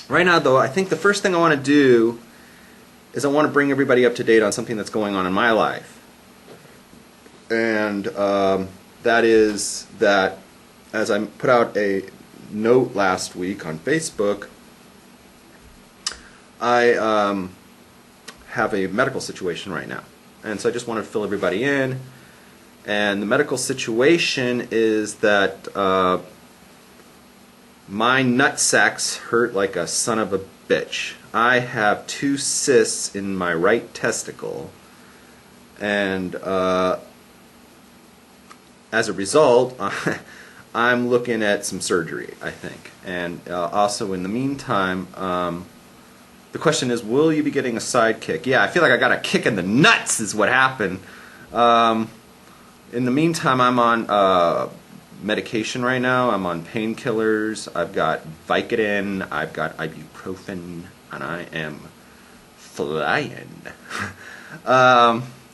Right now, though, I think the first thing I want to do is I want to bring everybody up to date on something that's going on in my life. And that is that as I put out a note last week on Facebook, I have a medical situation right now. And so I just want to fill everybody in. And the medical situation is that my nutsacks hurt like a son of a bitch. I have 2 cysts in my right testicle, and as a result, I'm looking at some surgery, I think. And also, in the meantime, the question is, will you be getting a sidekick? Yeah, I feel like I got a kick in the nuts is what happened. In the meantime, I'm on medication right now. I'm on painkillers. I've got Vicodin. I've got ibuprofen, and I am flying.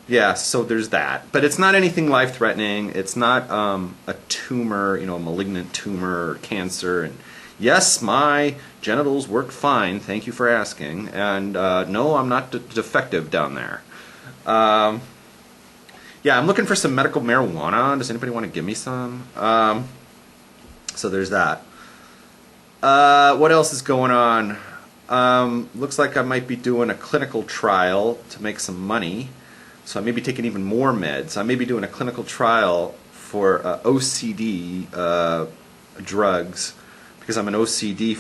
Yeah, so there's that. But it's not anything life-threatening. It's not a tumor, a malignant tumor or cancer. And yes, my genitals work fine. Thank you for asking. And no, I'm not defective down there. Yeah, I'm looking for some medical marijuana. Does anybody want to give me some? So there's that. What else is going on? Looks like I might be doing a clinical trial to make some money. So I may be taking even more meds. I may be doing a clinical trial for OCD drugs because I'm an OCD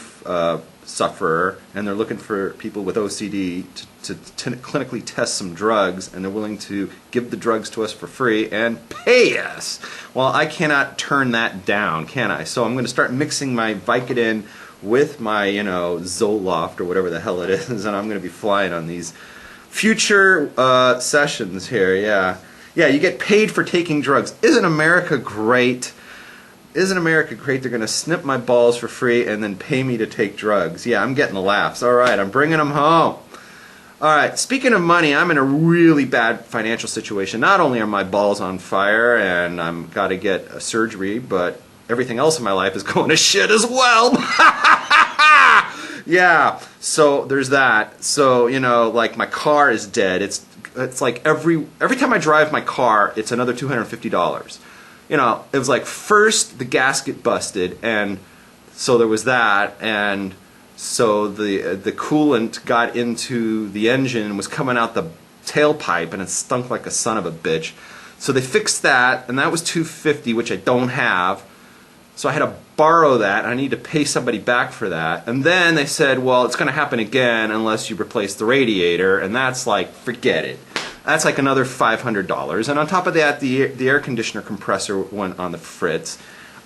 sufferer, and they're looking for people with OCD to clinically test some drugs, and they're willing to give the drugs to us for free and pay us. Well, I cannot turn that down, can I? So I'm going to start mixing my Vicodin with my, Zoloft or whatever the hell it is, and I'm going to be flying on these future sessions here. Yeah, you get paid for taking drugs. Isn't America great? Isn't America great? They're going to snip my balls for free and then pay me to take drugs. Yeah, I'm getting the laughs. All right, I'm bringing them home. All right, speaking of money, I'm in a really bad financial situation. Not only are my balls on fire and I've got to get a surgery, but everything else in my life is going to shit as well. Yeah, so there's that. So, like my car is dead. It's like every time I drive my car, it's another $250. It was like first the gasket busted, and so there was that, and so the coolant got into the engine and was coming out the tailpipe, and it stunk like a son of a bitch. So they fixed that, and that was $250, which I don't have. So I had to borrow that, and I need to pay somebody back for that. And then they said, well, it's going to happen again unless you replace the radiator, and that's like, forget it. That's like another $500, and on top of that, the air conditioner compressor went on the fritz.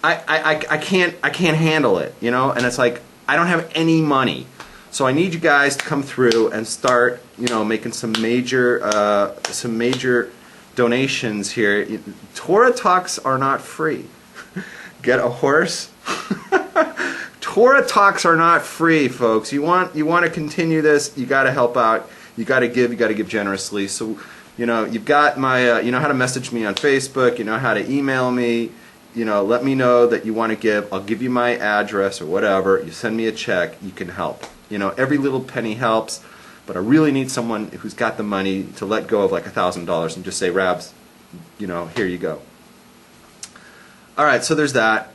I can't handle it, and it's like I don't have any money, so I need you guys to come through and start, making some major donations here. Torah talks are not free. Get a horse. Torah talks are not free, folks. You want to continue this? You got to help out. You got to give generously. So, you've got my, you know how to message me on Facebook, you know how to email me, let me know that you want to give. I'll give you my address or whatever. You send me a check, you can help. Every little penny helps, but I really need someone who's got the money to let go of like $1,000 and just say, Rabs, here you go. All right, so there's that.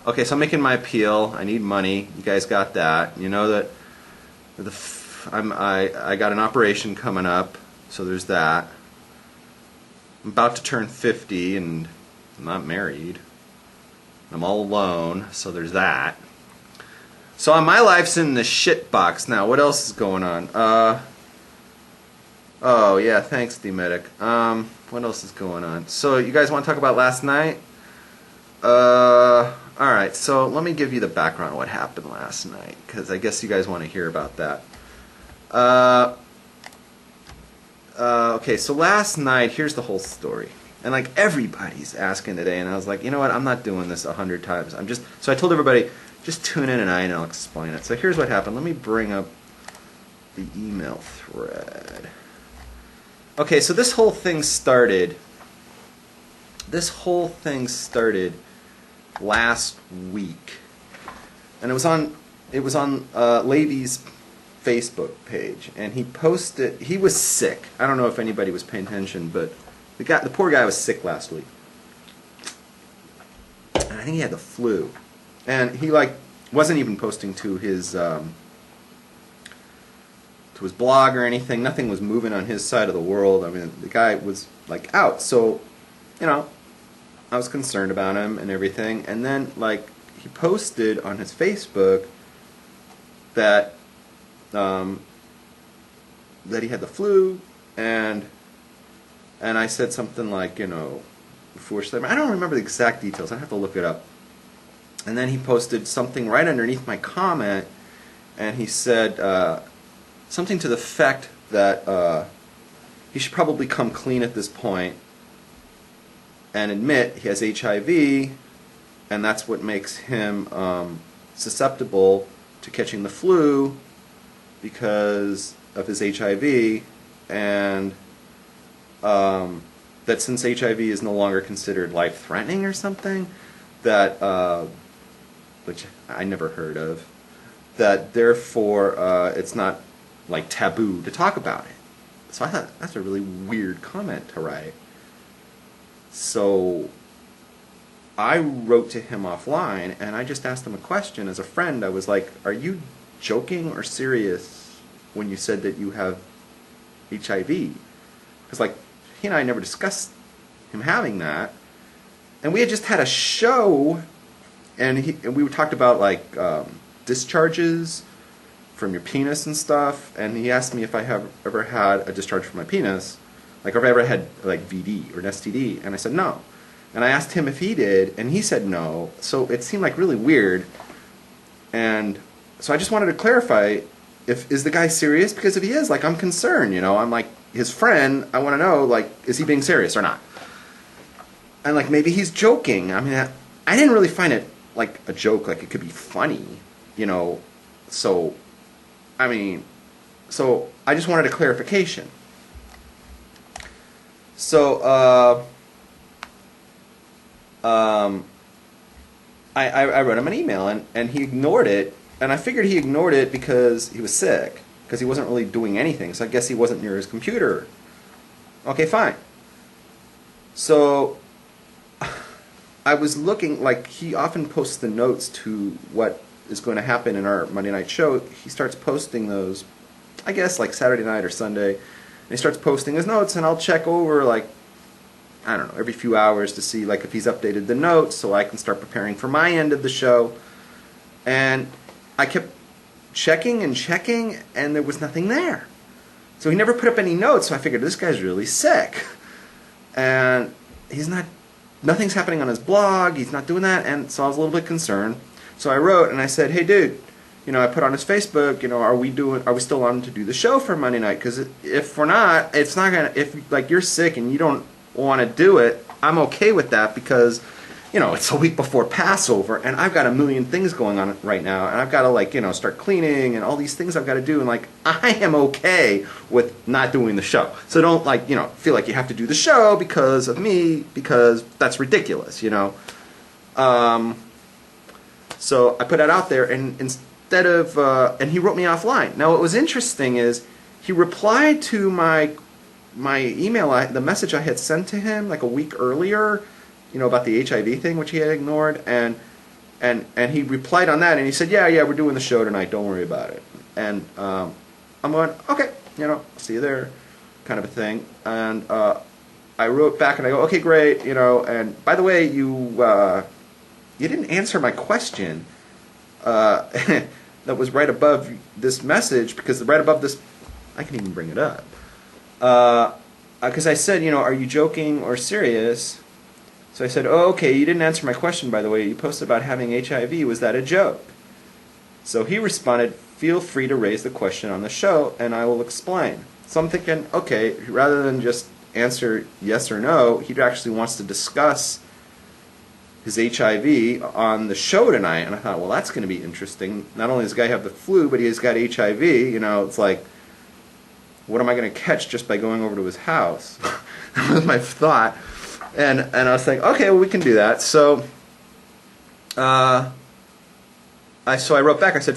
Okay, so I'm making my appeal. I need money. You guys got that. You know that I got an operation coming up, so there's that. I'm about to turn 50, and I'm not married. I'm all alone, so there's that. So my life's in the shit box now. What else is going on? Oh yeah, thanks, D-Medic. What else is going on? So you guys want to talk about last night? Alright, so let me give you the background of what happened last night, because I guess you guys want to hear about that. Okay, so last night, here's the whole story. And like everybody's asking today, and I was like, you know what, I'm not doing this 100 times. So I told everybody, just tune in tonight and I'll explain it. So here's what happened. Let me bring up the email thread. Okay, so this whole thing started last week. And it was on it was on Levy's Facebook page, and he posted. He was sick. I don't know if anybody was paying attention, but the poor guy was sick last week, and I think he had the flu, and he wasn't even posting to his blog or anything. Nothing was moving on his side of the world. I mean, the guy was out. So, I was concerned about him and everything. And then he posted on his Facebook that that he had the flu, and I said something before I don't remember the exact details. I have to look it up. And then he posted something right underneath my comment, and he said something to the effect that he should probably come clean at this point and admit he has HIV, and that's what makes him susceptible to catching the flu because of his HIV, and that since HIV is no longer considered life-threatening or something, that which I never heard of, that therefore it's not taboo to talk about it. So I thought that's a really weird comment to write. So I wrote to him offline, and I just asked him a question as a friend. I was like, are you joking or serious when you said that you have HIV? Because he and I never discussed him having that, and we had just had a show, and we talked about discharges from your penis and stuff, and he asked me if I have ever had a discharge from my penis, if I ever had VD or an STD, and I said no. And I asked him if he did, and he said no. So it seemed really weird, and so I just wanted to clarify, is the guy serious? Because if he is, I'm concerned, I'm his friend, I want to know, is he being serious or not? And maybe he's joking. I mean, I didn't really find it a joke, it could be funny, so so I just wanted a clarification. So I wrote him an email, and he ignored it, and I figured he ignored it because he was sick, because he wasn't really doing anything, so I guess he wasn't near his computer. Okay, fine. So I was looking, he often posts the notes to what is going to happen in our Monday night show. He starts posting those, I guess, Saturday night or Sunday, and he starts posting his notes, and I'll check over, I don't know, every few hours to see, if he's updated the notes so I can start preparing for my end of the show. And I kept checking, and there was nothing there. So he never put up any notes, so I figured this guy's really sick. And nothing's happening on his blog, he's not doing that, and so I was a little bit concerned. So I wrote, and I said, hey dude, I put on his Facebook, are we still on to do the show for Monday night? Because if we're not, it's not gonna, if you're sick and you don't want to do it, I'm okay with that, because it's a week before Passover, and I've got a million things going on right now, and I've got to start cleaning and all these things I've got to do, and I am okay with not doing the show. So don't feel like you have to do the show because of me, because that's ridiculous, So I put that out there, and instead of and he wrote me offline. Now what was interesting is he replied to my email, the message I had sent to him a week earlier, about the HIV thing, which he had ignored, and he replied on that, and he said, yeah, we're doing the show tonight, don't worry about it. And I'm going, okay, see you there, kind of a thing. And I wrote back, and I go, okay, great, and by the way, you didn't answer my question that was right above this message, because right above this, I can even bring it up, because I said, are you joking or serious? So I said, oh, okay, you didn't answer my question, by the way. You posted about having HIV. Was that a joke? So he responded, feel free to raise the question on the show, and I will explain. So I'm thinking, okay, rather than just answer yes or no, he actually wants to discuss his HIV on the show tonight. And I thought, well, that's going to be interesting. Not only does this guy have the flu, but he's got HIV. It's what am I going to catch just by going over to his house? That was my thought. And I was like, okay, well, we can do that. So I wrote back. I said,